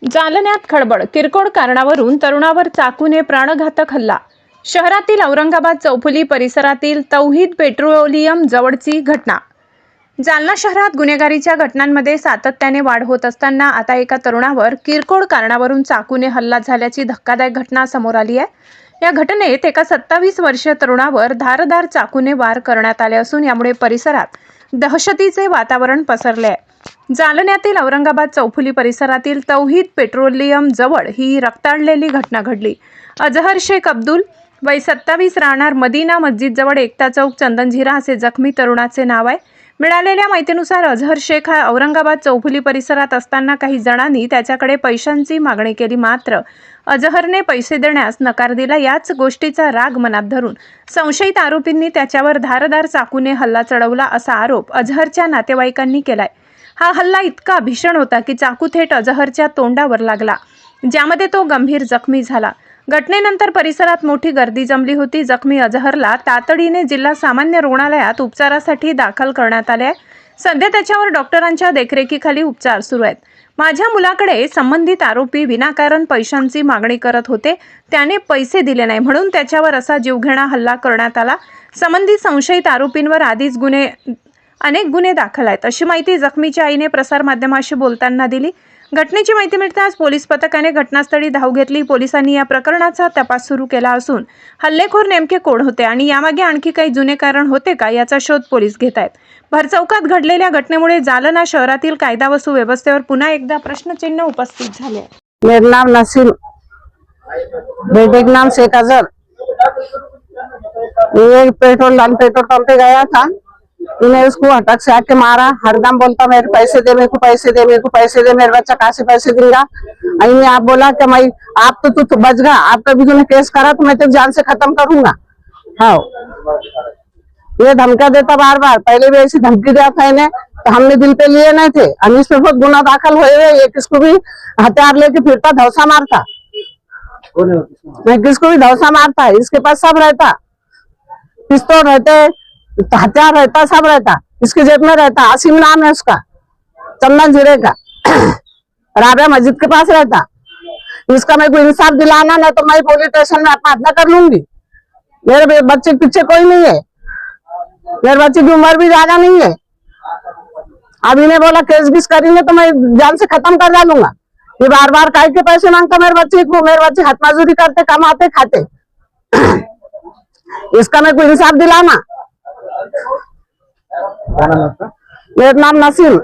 जालन्यात खळबळ, किरकोळ कारणावरून तरुणावर चाकूने प्राणघातक हल्ला। शहरातील औरंगाबाद चौफुली परिसरातील तौहीद पेट्रोलियम जवळची घटना। जालना शहरात गुन्हेगारीच्या घटनांमध्ये सातत्याने वाढ होत असताना आता एका तरुणावर किरकोळ कारणावरून चाकूने हल्ला झाल्याची धक्कादायक घटना समोर आली आहे। या घटनेत एका 27 वर्षीय तरुणावर धारदार चाकूने वार करण्यात आले असून यामुळे परिसरात दहशतीचे वातावरण पसरले आहे। जालन्यातील औरंगाबाद चौफुली परिसरातील तौहीद पेट्रोलियम जवळ ही रक्ताळलेली घटना घडली। अजहर शेख अब्दुल वय 27 राहणार मदीना मस्जिद जवळ एकता चौक चंदनझिरा असे जखमी तरुणाचे नाव आहे। मिळालेल्या माहितीनुसार अजहर शेख हा औरंगाबाद चौफुली परिसरात असताना काही जणांनी त्याच्याकडे पैशांची मागणी केली, मात्र अजहरने पैसे देण्यास नकार दिला। याच गोष्टीचा राग मनात धरून संशयित आरोपींनी त्याच्यावर धारदार चाकूने हल्ला चढवला असा आरोप अजहरच्या नातेवाईकांनी केलाय। हा हल्ला इतका भीषण होता की चाकू थेट अजहरच्या तोंडावर लागला, ज्यामध्ये तो गंभीर जखमी झाला। घटनेनंतर परिसरात मोठी गर्दी जमली होती। जखमी अजहरला तातडीने जिल्हा सामान्य रुग्णालयात उपचारासाठी दाखल करण्यात आले आहे। सध्या त्याच्यावर डॉक्टरांच्या देखरेखीखाली उपचार सुरू आहेत। माझ्या मुलाकडे संबंधित आरोपी विनाकारण पैशांची मागणी करत होते, त्याने पैसे दिले नाही म्हणून त्याच्यावर असा जीवघेणा हल्ला करण्यात आला। संबंधित संशयित आरोपींवर आधीच अनेक गुन्हे दाखल आहेत, अशी माहिती जखमीच्या आईने प्रसार माध्यमाशी बोलताना दिली। घटनेची माहिती मिळताच पोलीस पथकाने घटनास्थळी धाव घेतली। पोलिसांनी या प्रकरणाचा तपास सुरू केला असून हल्लेखोर नेमके कोण होते आणि यामागे आणखी काही जुने कारण होते का याचा शोध पोलीस घेत आहेत। भरचौकात घडलेल्या घटनेमुळे जालना शहरातील कायदा व सुव्यवस्थेवर पुन्हा एकदा प्रश्नचिन्ह उपस्थित झाले। मेरा नाम नसीम, बेटे का नाम शेख अजहर। ये पेट्रोल पंप पे गया था, इन्हें उसको हटक से आके मारा। हरदम बोलता मेरे पैसे दे, मेरे को पैसे दे, मेरे को पैसे दे, मेरे बच्चा कहाँ से पैसे देगा। इन्हें आप बोला कि मैं आप तो बच गया, आपका भी तूने केस करा तो मैं तो जान से खत्म करूंगा। हाँ, ये धमका देता बार बार, पहले भी ऐसी धमकी दिया था इन्हें, तो हमने दिल पे लिए नहीं थे। अनिश पे बहुत गुना दाखिल हुए हुए, ये किसको भी हथियार लेके फिरता, धौसा मारता, मैं किसको भी धौसा मारता। इसके पास सब रहता, पिस्तौल रहते, हथियार रहता, सब रहता, इसके जेब में रहता। आसिम नाम है उसका, चंदन जिरे का, राबिया मस्जिद के पास रहता। इसका मेरे को इंसाफ दिलाना, नहीं तो मैं पुलिस स्टेशन में आत्महत्या कर लूंगी। मेरे बच्चे के पीछे कोई नहीं है, मेरे बच्चे की उम्र भी ज्यादा नहीं है। अब इन्हें बोला केस बिस करेंगे तो मैं जान से खत्म कर डालूंगा। ये बार बार काय के पैसे मांगता मेरे बच्चे को, मेरे बच्चे हाथ मजदूरी करते, कमाते खाते। इसका मेरे को इंसाफ दिलाना। मेरा नाम नसीम।